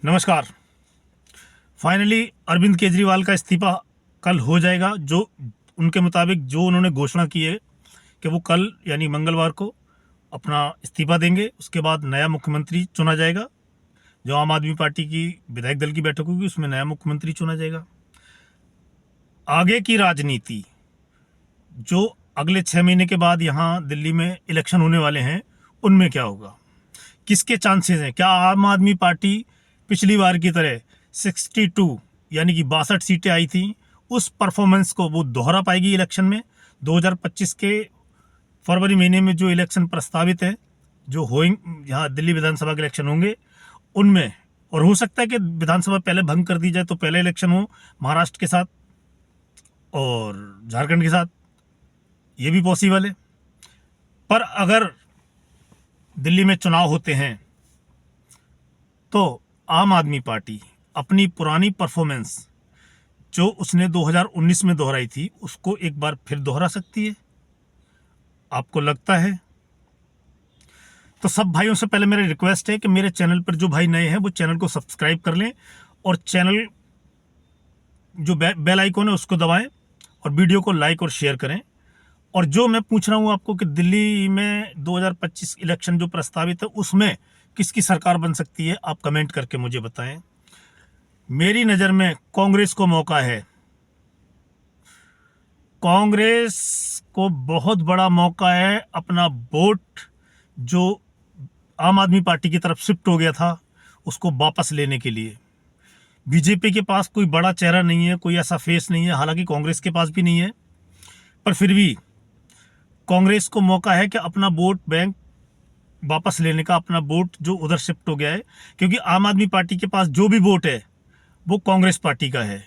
नमस्कार। फाइनली अरविंद केजरीवाल का इस्तीफा कल हो जाएगा। जो उनके मुताबिक जो उन्होंने घोषणा की है कि वो कल यानी मंगलवार को अपना इस्तीफा देंगे, उसके बाद नया मुख्यमंत्री चुना जाएगा। जो आम आदमी पार्टी की विधायक दल की बैठक होगी उसमें नया मुख्यमंत्री चुना जाएगा। आगे की राजनीति, जो अगले 6 महीने के बाद यहाँ दिल्ली में इलेक्शन होने वाले हैं, उनमें क्या होगा, किसके चांसेस हैं? क्या आम आदमी पार्टी पिछली बार की तरह 62 यानी कि 62 सीटें आई थी, उस परफॉर्मेंस को वो दोहरा पाएगी इलेक्शन में? 2025 के फरवरी महीने में जो इलेक्शन प्रस्तावित है, जो होंगे यहाँ दिल्ली विधानसभा के इलेक्शन होंगे उनमें, और हो सकता है कि विधानसभा पहले भंग कर दी जाए तो पहले इलेक्शन हो महाराष्ट्र के साथ और झारखंड के साथ, ये भी पॉसिबल है। पर अगर दिल्ली में चुनाव होते हैं तो आम आदमी पार्टी अपनी पुरानी परफॉर्मेंस जो उसने 2019 में दोहराई थी उसको एक बार फिर दोहरा सकती है, आपको लगता है? तो सब भाइयों से पहले मेरी रिक्वेस्ट है कि मेरे चैनल पर जो भाई नए हैं वो चैनल को सब्सक्राइब कर लें और चैनल जो बेल आइकॉन है उसको दबाएं और वीडियो को लाइक और शेयर करें। और जो मैं पूछ रहा हूँ आपको कि दिल्ली में 2025 इलेक्शन जो प्रस्तावित है उसमें किसकी सरकार बन सकती है, आप कमेंट करके मुझे बताएं। मेरी नज़र में कांग्रेस को मौका है। कांग्रेस को बहुत बड़ा मौका है अपना वोट जो आम आदमी पार्टी की तरफ शिफ्ट हो गया था उसको वापस लेने के लिए। बीजेपी के पास कोई बड़ा चेहरा नहीं है, कोई ऐसा फेस नहीं है, हालांकि कांग्रेस के पास भी नहीं है, पर फिर भी कांग्रेस को मौका है कि अपना वोट बैंक वापस लेने का, अपना वोट जो उधर शिफ्ट हो गया है। क्योंकि आम आदमी पार्टी के पास जो भी वोट है वो कांग्रेस पार्टी का है।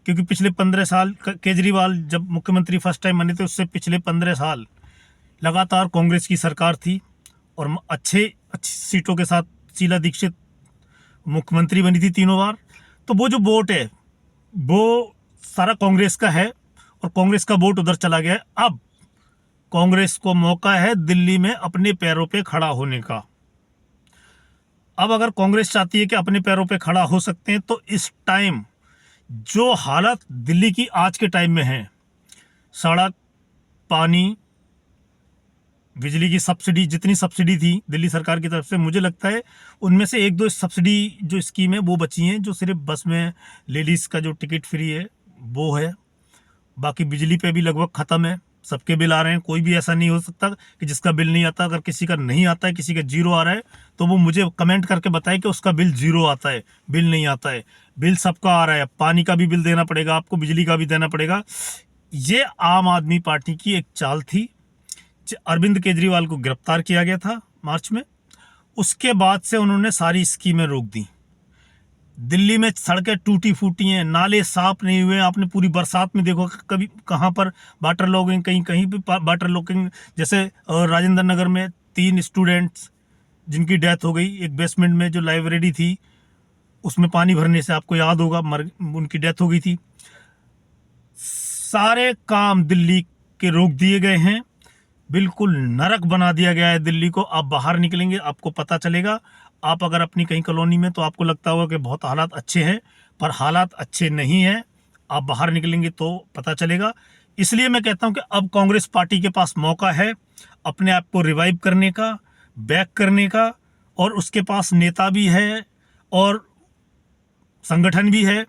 क्योंकि पिछले 15 साल केजरीवाल जब मुख्यमंत्री फर्स्ट टाइम बने थे उससे पिछले 15 साल लगातार कांग्रेस की सरकार थी और अच्छी सीटों के साथ शीला दीक्षित मुख्यमंत्री बनी थी तीनों बार। तो वो जो वोट है वो सारा कांग्रेस का है और कांग्रेस का वोट उधर चला गया है। अब कांग्रेस को मौका है दिल्ली में अपने पैरों पे खड़ा होने का। अब अगर कांग्रेस चाहती है कि अपने पैरों पे खड़ा हो सकते हैं तो इस टाइम जो हालत दिल्ली की आज के टाइम में है, सड़क, पानी, बिजली की सब्सिडी, जितनी सब्सिडी थी दिल्ली सरकार की तरफ से, मुझे लगता है उनमें से एक दो सब्सिडी जो स्कीम है वो बची हैं, जो सिर्फ बस में लेडीज़ का जो टिकट फ्री है वो है। बाकी बिजली पे भी लगभग ख़त्म है, सबके बिल आ रहे हैं। कोई भी ऐसा नहीं हो सकता कि जिसका बिल नहीं आता। अगर किसी का नहीं आता है, किसी का जीरो आ रहा है, तो वो मुझे कमेंट करके बताए कि उसका बिल जीरो आता है, बिल नहीं आता है। बिल सबका आ रहा है, पानी का भी बिल देना पड़ेगा आपको, बिजली का भी देना पड़ेगा। ये आम आदमी पार्टी की एक चाल थी। अरविंद केजरीवाल को गिरफ्तार किया गया था मार्च में, उसके बाद से उन्होंने सारी स्कीमें रोक दी। दिल्ली में सड़कें टूटी फूटी हैं, नाले साफ नहीं हुए। आपने पूरी बरसात में देखो कभी कहाँ पर वाटर लॉगिंग, कहीं कहीं पे वाटर लॉगिंग। जैसे राजेंद्र नगर में 3 स्टूडेंट्स जिनकी डेथ हो गई, एक बेसमेंट में जो लाइब्रेरी थी उसमें पानी भरने से, आपको याद होगा, उनकी डेथ हो गई थी। सारे काम दिल्ली के रोक दिए गए हैं, बिल्कुल नरक बना दिया गया है दिल्ली को। आप बाहर निकलेंगे आपको पता चलेगा। आप अगर अपनी कहीं कॉलोनी में, तो आपको लगता होगा कि बहुत हालात अच्छे हैं, पर हालात अच्छे नहीं हैं। आप बाहर निकलेंगे तो पता चलेगा। इसलिए मैं कहता हूं कि अब कांग्रेस पार्टी के पास मौका है अपने आप को रिवाइव करने का, बैक करने का, और उसके पास नेता भी है और संगठन भी है।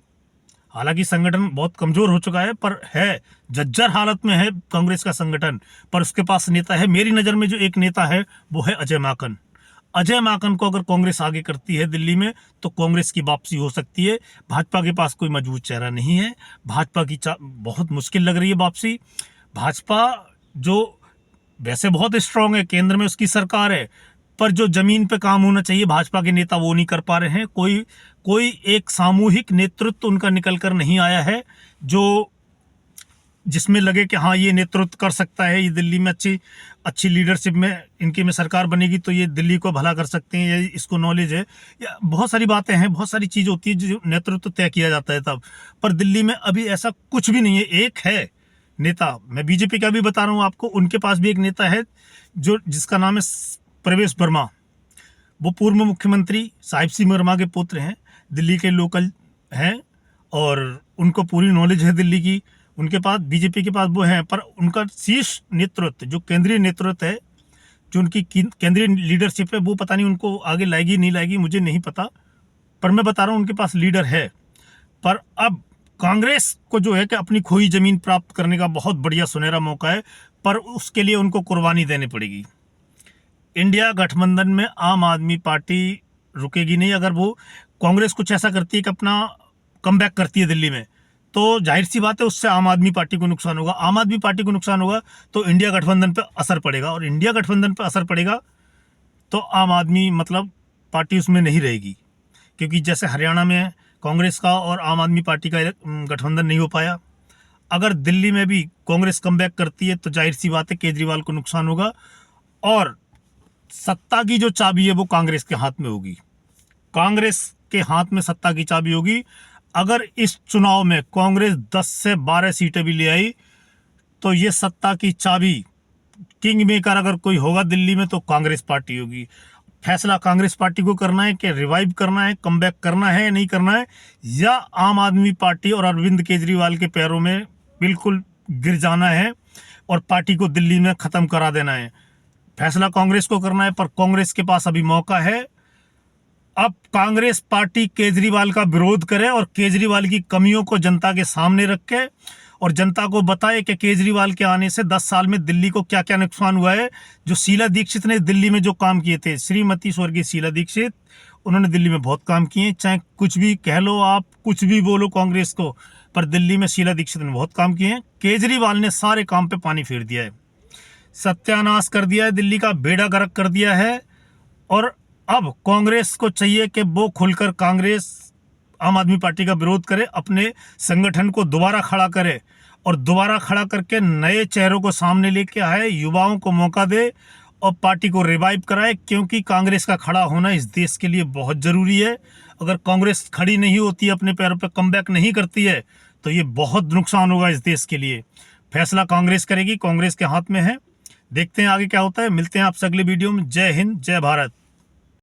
हालांकि संगठन बहुत कमजोर हो चुका है, पर है, जर्जर हालत में है कांग्रेस का संगठन, पर उसके पास नेता है। मेरी नज़र में जो एक नेता है वो है अजय माकन। अजय माकन को अगर कांग्रेस आगे करती है दिल्ली में तो कांग्रेस की वापसी हो सकती है। भाजपा के पास कोई मजबूत चेहरा नहीं है, भाजपा की बहुत मुश्किल लग रही है वापसी। भाजपा जो वैसे बहुत स्ट्रांग है, केंद्र में उसकी सरकार है, पर जो जमीन पे काम होना चाहिए भाजपा के नेता वो नहीं कर पा रहे हैं। कोई एक सामूहिक नेतृत्व उनका निकल कर नहीं आया है जो जिसमें लगे कि हाँ ये नेतृत्व कर सकता है, ये दिल्ली में अच्छी लीडरशिप में इनकी में सरकार बनेगी तो ये दिल्ली को भला कर सकते हैं, ये इसको नॉलेज है। या बहुत सारी बातें हैं, बहुत सारी चीज़ होती है जो नेतृत्व तय किया जाता है तब, पर दिल्ली में अभी ऐसा कुछ भी नहीं है। एक है नेता, मैं बीजेपी का भी बता रहा हूँ आपको, उनके पास भी एक नेता है जिसका नाम है प्रवेश वर्मा। वो पूर्व मुख्यमंत्री साहिब सिंह वर्मा के पुत्र हैं। दिल्ली के लोकल हैं और उनको पूरी नॉलेज है दिल्ली की, उनके पास बीजेपी के पास वो हैं, पर उनका शीर्ष नेतृत्व जो केंद्रीय नेतृत्व है, जो उनकी केंद्रीय लीडरशिप है, वो पता नहीं उनको आगे लाएगी नहीं लाएगी, मुझे नहीं पता, पर मैं बता रहा हूँ उनके पास लीडर है। पर अब कांग्रेस को जो है कि अपनी खोई जमीन प्राप्त करने का बहुत बढ़िया सुनहरा मौका है, पर उसके लिए उनको कुर्बानी देनी पड़ेगी। इंडिया गठबंधन में आम आदमी पार्टी रुकेगी नहीं। अगर वो कांग्रेस कुछ ऐसा करती है कि अपना कमबैक करती है दिल्ली में, तो जाहिर सी बात है उससे आम आदमी पार्टी को नुकसान होगा। आम आदमी पार्टी को नुकसान होगा तो इंडिया गठबंधन पर असर पड़ेगा, और इंडिया गठबंधन पर असर पड़ेगा तो आम आदमी मतलब पार्टी उसमें नहीं रहेगी, क्योंकि जैसे हरियाणा में कांग्रेस का और आम आदमी पार्टी का गठबंधन नहीं हो पाया, अगर दिल्ली में भी कांग्रेस कमबैक करती है तो जाहिर सी बात है केजरीवाल को नुकसान होगा, और सत्ता की जो चाबी है वो कांग्रेस के हाथ में होगी। कांग्रेस के हाथ में सत्ता की चाबी होगी। अगर इस चुनाव में कांग्रेस 10 से 12 सीटें भी ले आई तो ये सत्ता की चाबी, किंग मेकर अगर कोई होगा दिल्ली में तो कांग्रेस पार्टी होगी। फैसला कांग्रेस पार्टी को करना है कि रिवाइव करना है, कमबैक करना है या नहीं करना है, या आम आदमी पार्टी और अरविंद केजरीवाल के पैरों में बिल्कुल गिर जाना है और पार्टी को दिल्ली में ख़त्म करा देना है। फैसला कांग्रेस को करना है, पर कांग्रेस के पास अभी मौका है। अब कांग्रेस पार्टी केजरीवाल का विरोध करे और केजरीवाल की कमियों को जनता के सामने रखे और जनता को बताए कि केजरीवाल के आने से 10 साल में दिल्ली को क्या क्या नुकसान हुआ है। जो शीला दीक्षित ने दिल्ली में जो काम किए थे, श्रीमती स्वर्गीय शीला दीक्षित, उन्होंने दिल्ली में बहुत काम किए। चाहे कुछ भी कह लो, आप कुछ भी बोलो कांग्रेस को, पर दिल्ली में शीला दीक्षित ने बहुत काम किए हैं। केजरीवाल ने सारे काम पे पानी फेर दिया है, सत्यानाश कर दिया है, दिल्ली का बेड़ा गर्क कर दिया है। और अब कांग्रेस को चाहिए कि वो खुलकर कांग्रेस आम आदमी पार्टी का विरोध करे, अपने संगठन को दोबारा खड़ा करे और दोबारा खड़ा करके नए चेहरों को सामने लेके आए, युवाओं को मौका दे और पार्टी को रिवाइव कराए, क्योंकि कांग्रेस का खड़ा होना इस देश के लिए बहुत ज़रूरी है। अगर कांग्रेस खड़ी नहीं होती, अपने पैरों पर कमबैक नहीं करती है, तो ये बहुत नुकसान होगा इस देश के लिए। फैसला कांग्रेस करेगी, कांग्रेस के हाथ में है। देखते हैं आगे क्या होता है। मिलते हैं आपसे अगले वीडियो में। जय हिंद, जय भारत।